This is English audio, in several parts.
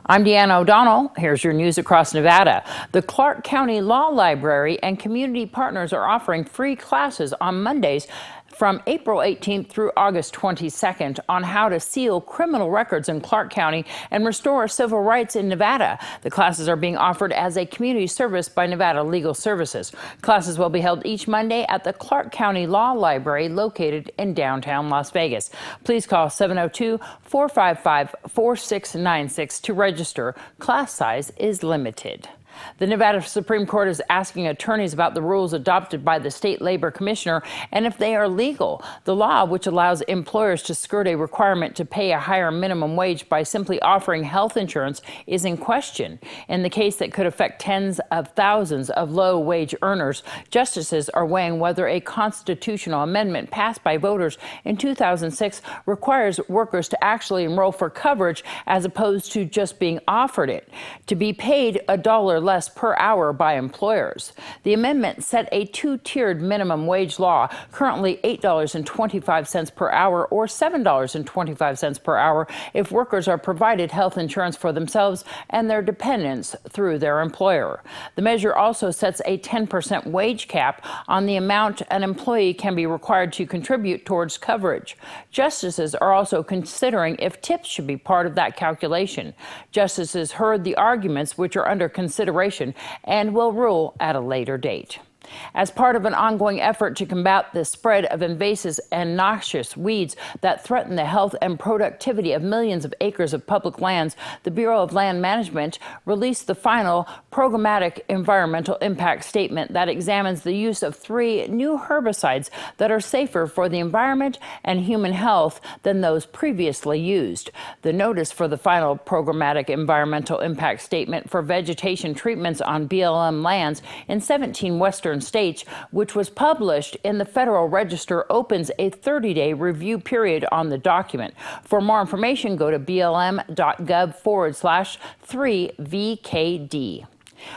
I'm Deanna O'Donnell. Here's your news across Nevada. The Clark County Law Library and community partners are offering free classes on Mondays from April 18th through August 22nd on how to seal criminal records in Clark County and restore civil rights in Nevada. The classes are being offered as a community service by Nevada Legal Services. Classes will be held each Monday at the Clark County Law Library located in downtown Las Vegas. Please call 702-455-4696 to register. Class size is limited. The Nevada Supreme Court is asking attorneys about the rules adopted by the state labor commissioner and if they are legal. The law, which allows employers to skirt a requirement to pay a higher minimum wage by simply offering health insurance, is in question. In the case that could affect tens of thousands of low-wage earners, justices are weighing whether a constitutional amendment passed by voters in 2006 requires workers to actually enroll for coverage as opposed to just being offered it, to be paid $1 less per hour by employers. The amendment set a two-tiered minimum wage law, currently $8.25 per hour or $7.25 per hour if workers are provided health insurance for themselves and their dependents through their employer. The measure also sets a 10% wage cap on the amount an employee can be required to contribute towards coverage. Justices are also considering if tips should be part of that calculation. Justices heard the arguments, which are under consideration, and will rule at a later date. As part of an ongoing effort to combat the spread of invasive and noxious weeds that threaten the health and productivity of millions of acres of public lands, the Bureau of Land Management released the final programmatic environmental impact statement that examines the use of 3 new herbicides that are safer for the environment and human health than those previously used. The notice for the final programmatic environmental impact statement for vegetation treatments on BLM lands in 17 western states, which was published in the Federal Register, opens a 30-day review period on the document. For more information, go to blm.gov/3VKD.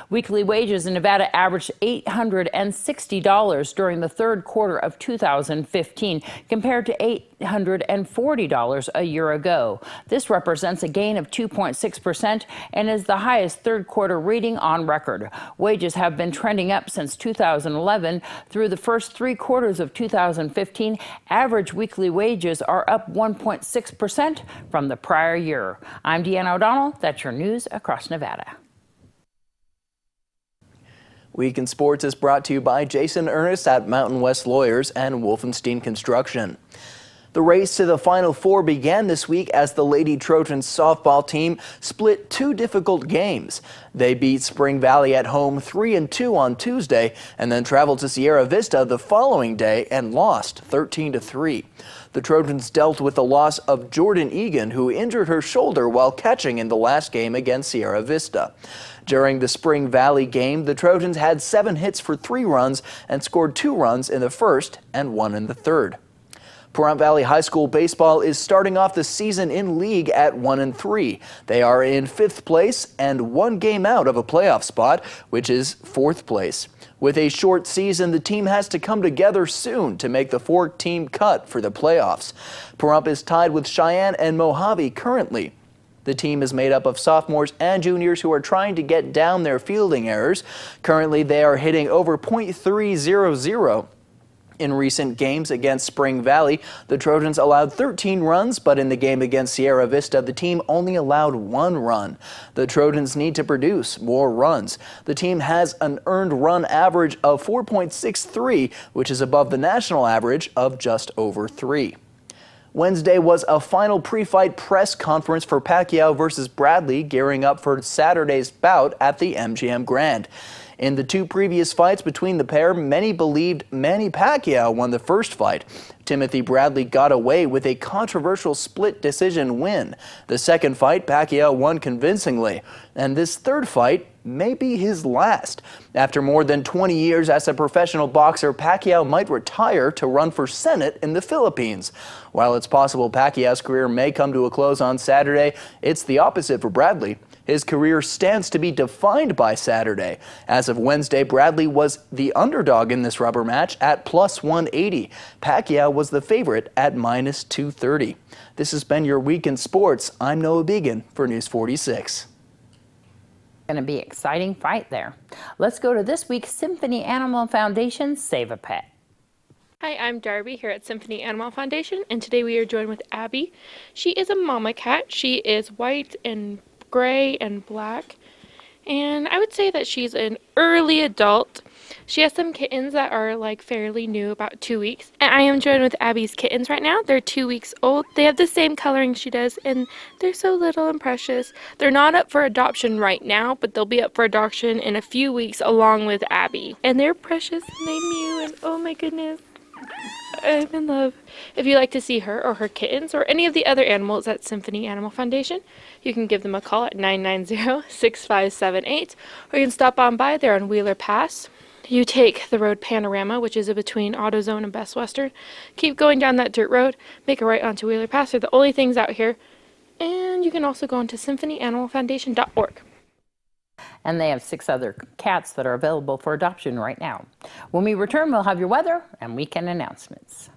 Weekly wages in Nevada averaged $860 during the third quarter of 2015, compared to $840 a year ago. This represents a gain of 2.6% and is the highest third quarter reading on record. Wages have been trending up since 2011. Through the first 3 quarters of 2015, average weekly wages are up 1.6% from the prior year. I'm Deanna O'Donnell. That's your news across Nevada. Week in Sports is brought to you by Jason Ernest at Mountain West Lawyers and Wolfenstein Construction. The race to the Final Four began this week as the Lady Trojans softball team split 2 difficult games. They beat Spring Valley at home 3-2 on Tuesday and then traveled to Sierra Vista the following day and lost 13-3. The Trojans dealt with the loss of Jordan Egan, who injured her shoulder while catching in the last game against Sierra Vista. During the Spring Valley game, the Trojans had 7 hits for 3 runs and scored 2 runs in the first and 1 in the third. Pahrump Valley High School baseball is starting off the season in league at 1-3. They are in 5th place and 1 game out of a playoff spot, which is 4th place. With a short season, the team has to come together soon to make the 4-team cut for the playoffs. Pahrump is tied with Cheyenne and Mojave currently. The team is made up of sophomores and juniors who are trying to get down their fielding errors. Currently, they are hitting over .300. In recent games against Spring Valley, the Trojans allowed 13 runs, but in the game against Sierra Vista, the team only allowed 1 run. The Trojans need to produce more runs. The team has an earned run average of 4.63, which is above the national average of just over 3. Wednesday was a final pre-fight press conference for Pacquiao versus Bradley, gearing up for Saturday's bout at the MGM Grand. In the 2 previous fights between the pair, many believed Manny Pacquiao won the first fight. Timothy Bradley got away with a controversial split decision win. The second fight, Pacquiao won convincingly. And this third fight may be his last. After more than 20 years as a professional boxer, Pacquiao might retire to run for Senate in the Philippines. While it's possible Pacquiao's career may come to a close on Saturday, it's the opposite for Bradley. His career stands to be defined by Saturday. As of Wednesday, Bradley was the underdog in this rubber match at +180. Pacquiao was the favorite at -230. This has been your Week in Sports. I'm Noah Began for News 46. Going to be an exciting fight there. Let's go to this week's Symphony Animal Foundation Save a Pet. Hi, I'm Darbie here at Symphony Animal Foundation, and today we are joined with Abby. She is a mama cat. She is white and gray and black, and I would say that she's an early adult. She has some kittens that are like fairly new, about 2 weeks. And I am joined with Abby's kittens right now. They're 2 weeks old. They have the same coloring she does, and they're so little and precious. They're not up for adoption right now, but they'll be up for adoption in a few weeks along with Abby. And they're precious and they mew, and oh my goodness, I'm in love. If you'd like to see her or her kittens or any of the other animals at Symphony Animal Foundation, you can give them a call at 990-6578, or you can stop on by. They're on Wheeler Pass. You take the road Panorama, which is in between AutoZone and Best Western. Keep going down that dirt road, make a right onto Wheeler Pass. They're the only things out here. And you can also go onto symphonyanimalfoundation.org. And they have 6 other cats that are available for adoption right now. When we return, we'll have your weather and weekend announcements.